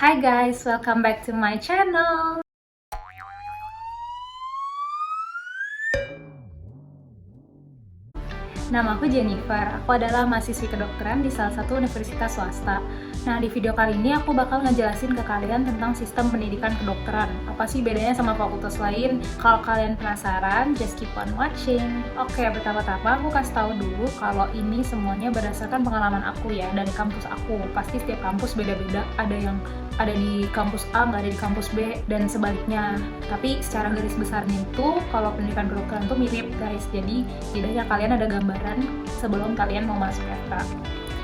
Hi guys, welcome back to my channel. Nama aku Jennifer, aku adalah mahasiswi kedokteran di salah satu universitas swasta. Nah, di video kali ini aku bakal ngejelasin ke kalian tentang sistem pendidikan kedokteran. Apa sih bedanya sama fakultas lain? Kalau kalian penasaran, just keep on watching. Oke, pertama-tama aku kasih tahu dulu kalau ini semuanya berdasarkan pengalaman aku ya, dari kampus aku. Pasti setiap kampus beda-beda, ada yang ada di kampus A, nggak ada di kampus B, dan sebaliknya. Tapi secara garis besarnya itu, kalau pendidikan kedokteran tuh mirip guys. Jadi, setidaknya kalian ada gambaran sebelum kalian mau masuk FK.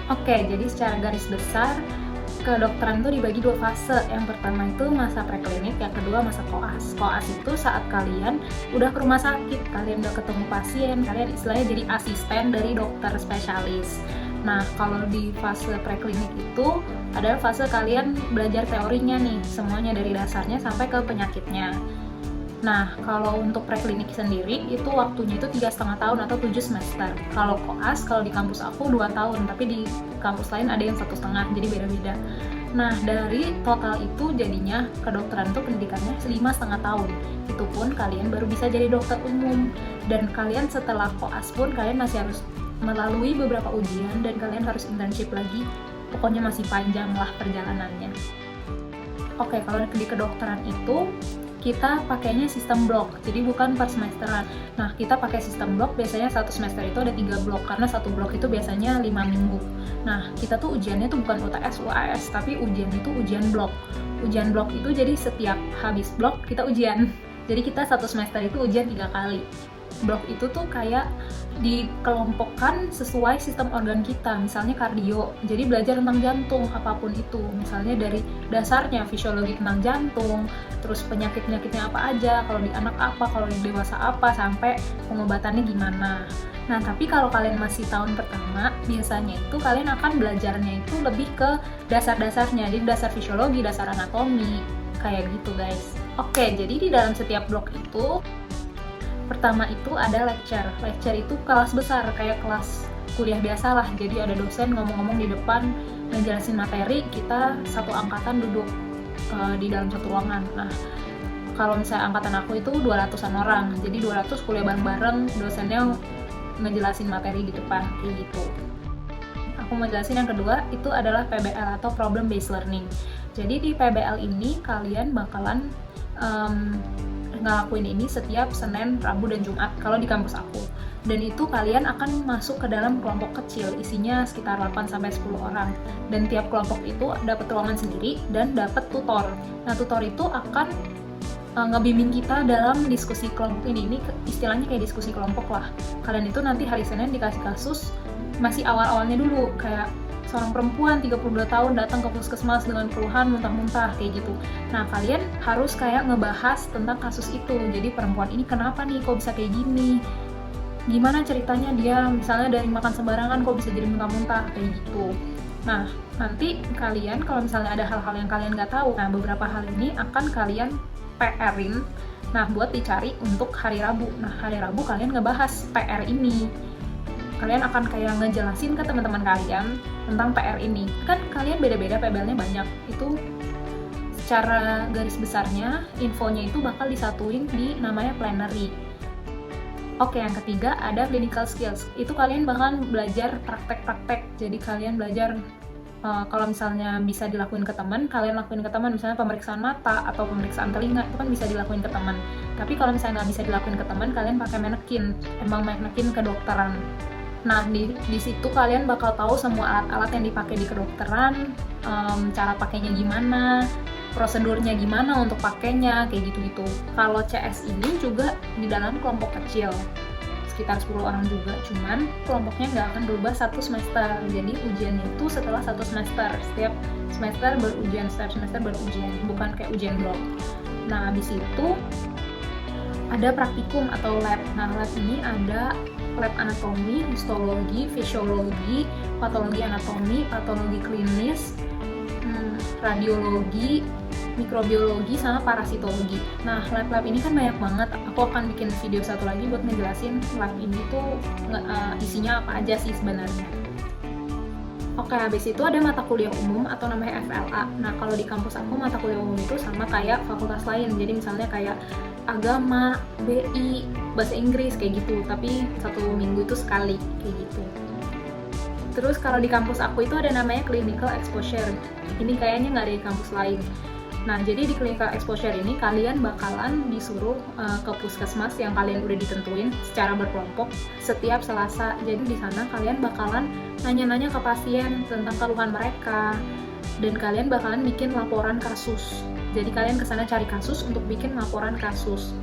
Oke, jadi secara garis besar, kedokteran itu dibagi dua fase. Yang pertama itu masa preklinik, yang kedua masa koas. Koas itu saat kalian udah ke rumah sakit, kalian udah ketemu pasien, kalian istilahnya jadi asisten dari dokter spesialis. Nah, kalau di fase preklinik itu adalah fase kalian belajar teorinya nih, semuanya dari dasarnya sampai ke penyakitnya. Nah, kalau untuk preklinik sendiri, itu waktunya itu 3,5 tahun atau 7 semester. Kalau koas, kalau di kampus aku 2 tahun, tapi di kampus lain ada yang 1,5, jadi beda-beda. Nah, dari total itu jadinya kedokteran itu pendidikannya 5,5 tahun. Itu pun kalian baru bisa jadi dokter umum. Dan kalian setelah koas pun, kalian masih harus melalui beberapa ujian, dan kalian harus internship lagi. Pokoknya masih panjang lah perjalanannya. Oke, kalau di kedokteran itu, kita pakainya sistem blok, jadi bukan per semesteran. Nah, kita pakai sistem blok, biasanya satu semester itu ada 3 blok, karena satu blok itu biasanya 5 minggu. Nah, kita tuh ujiannya tuh bukan UTS, UAS, tapi ujian itu ujian blok. Ujian blok itu jadi setiap habis blok kita ujian. Jadi kita satu semester itu ujian 3 kali. Blok itu tuh kayak dikelompokkan sesuai sistem organ kita, misalnya kardio, jadi belajar tentang jantung, apapun itu, misalnya dari dasarnya, fisiologi tentang jantung, terus penyakit-penyakitnya apa aja, kalau di anak apa, kalau di dewasa apa, sampai pengobatannya gimana. Nah, tapi kalau kalian masih tahun pertama, biasanya itu kalian akan belajarnya itu lebih ke dasar-dasarnya, jadi dasar fisiologi, dasar anatomi, kayak gitu guys. Oke, jadi di dalam setiap blok itu, pertama itu ada lecture. Lecture itu kelas besar, kayak kelas kuliah biasa lah. Jadi ada dosen ngomong-ngomong di depan, ngejelasin materi, kita satu angkatan duduk di dalam satu ruangan. Nah, kalau misalnya angkatan aku itu 200-an orang, jadi 200 kuliah bareng-bareng, dosennya ngejelasin materi di depan, kayak gitu. Aku mau jelasin yang kedua, itu adalah PBL atau Problem Based Learning. Jadi di PBL ini kalian bakalan ngelakuin ini setiap Senin, Rabu, dan Jumat kalau di kampus aku. Dan itu kalian akan masuk ke dalam kelompok kecil, isinya sekitar 8-10 orang. Dan tiap kelompok itu dapat ruangan sendiri dan dapat tutor. Nah, tutor itu akan ngebimbing kita dalam diskusi kelompok ini. Ini istilahnya kayak diskusi kelompok lah. Kalian itu nanti hari Senin dikasih kasus, masih awal-awalnya dulu, kayak seorang perempuan 32 tahun datang ke puskesmas dengan keluhan muntah-muntah, kayak gitu. Nah, kalian harus kayak ngebahas tentang kasus itu. Jadi perempuan ini kenapa nih, kok bisa kayak gini? Gimana ceritanya dia, misalnya dari makan sembarangan kok bisa jadi muntah-muntah, kayak gitu. Nah, nanti kalian kalau misalnya ada hal-hal yang kalian nggak tahu, nah beberapa hal ini akan kalian PR-in, nah buat dicari untuk hari Rabu. Nah, hari Rabu kalian ngebahas PR ini. Kalian akan kayak ngejelasin ke teman-teman kalian tentang PR ini. Kan kalian beda-beda, PBL-nya banyak. Itu secara garis besarnya, infonya itu bakal disatuin di namanya plenary. Oke, yang ketiga ada clinical skills. Itu kalian bakal belajar praktek-praktek. Jadi kalian belajar kalau misalnya bisa dilakuin ke teman, kalian lakuin ke teman, misalnya pemeriksaan mata atau pemeriksaan telinga, itu kan bisa dilakuin ke teman. Tapi kalau misalnya nggak bisa dilakuin ke teman, kalian pakai manekin, emang manekin kedokteran. Nah, di situ kalian bakal tahu semua alat-alat yang dipakai di kedokteran, cara pakainya gimana, prosedurnya gimana untuk pakainya, kayak gitu-gitu. Kalau CS ini juga di dalam kelompok kecil, sekitar 10 orang juga, cuman kelompoknya nggak akan berubah satu semester. Jadi ujiannya itu setelah satu semester, setiap semester berujian, setiap semester berujian, bukan kayak ujian blok. Nah, habis itu ada praktikum atau lab. Nah, lab ini ada lab anatomi, histologi, fisiologi, patologi anatomi, patologi klinis, radiologi, mikrobiologi, sama parasitologi. Nah, lab-lab ini kan banyak banget. Aku akan bikin video satu lagi buat ngejelasin lab ini tuh isinya apa aja sih sebenarnya. Oke, habis itu ada mata kuliah umum atau namanya FLA. Nah, kalau di kampus aku mata kuliah umum itu sama kayak fakultas lain. Jadi misalnya kayak agama, BI, bahasa Inggris kayak gitu. Tapi 1 minggu itu sekali kayak gitu. Terus kalau di kampus aku itu ada namanya clinical exposure. Ini kayaknya nggak ada di kampus lain. Nah, jadi di clinical exposure ini kalian bakalan disuruh ke puskesmas yang kalian udah ditentuin secara berkelompok setiap Selasa. Jadi di sana kalian bakalan nanya-nanya ke pasien tentang keluhan mereka dan kalian bakalan bikin laporan kasus. Jadi kalian kesana cari kasus untuk bikin laporan kasus.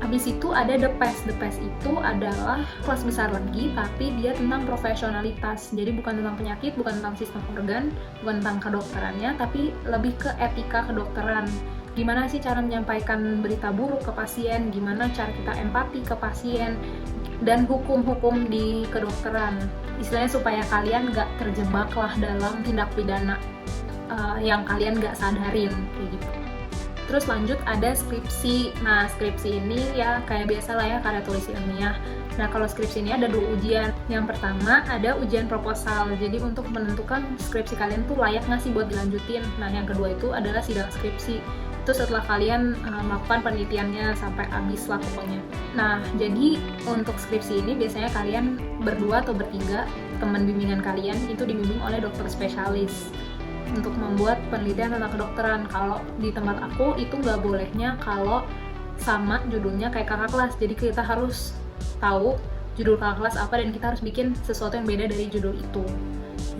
Habis itu ada The PES. The PES itu adalah kelas besar lagi, tapi dia tentang profesionalitas. Jadi bukan tentang penyakit, bukan tentang sistem organ, bukan tentang kedokterannya, tapi lebih ke etika kedokteran. Gimana sih cara menyampaikan berita buruk ke pasien, gimana cara kita empati ke pasien, dan hukum-hukum di kedokteran. Istilahnya supaya kalian nggak terjebak lah dalam tindak pidana yang kalian nggak sadarin, kayak gitu. Terus lanjut ada skripsi. Nah, skripsi ini ya kayak biasa lah ya, karya tulis ilmiah. Nah, kalau skripsi ini ada 2 ujian. Yang pertama ada ujian proposal. Jadi untuk menentukan skripsi kalian tuh layak nggak sih buat dilanjutin. Nah, yang kedua itu adalah sidang skripsi. Itu setelah kalian melakukan penelitiannya sampai habis lah pokoknya. Nah, jadi untuk skripsi ini biasanya kalian berdua atau bertiga, teman bimbingan kalian itu dibimbing oleh dokter spesialis untuk membuat penelitian tentang kedokteran. Kalau di tempat aku itu nggak bolehnya kalau sama judulnya kayak kakak kelas. Jadi kita harus tahu judul kakak kelas apa dan kita harus bikin sesuatu yang beda dari judul itu.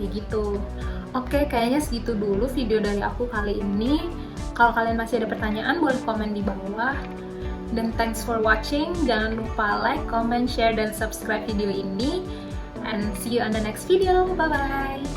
Ya gitu. Oke, kayaknya segitu dulu video dari aku kali ini. Kalau kalian masih ada pertanyaan boleh komen di bawah. Dan thanks for watching. Jangan lupa like, comment, share, dan subscribe video ini. And see you on the next video. Bye-bye!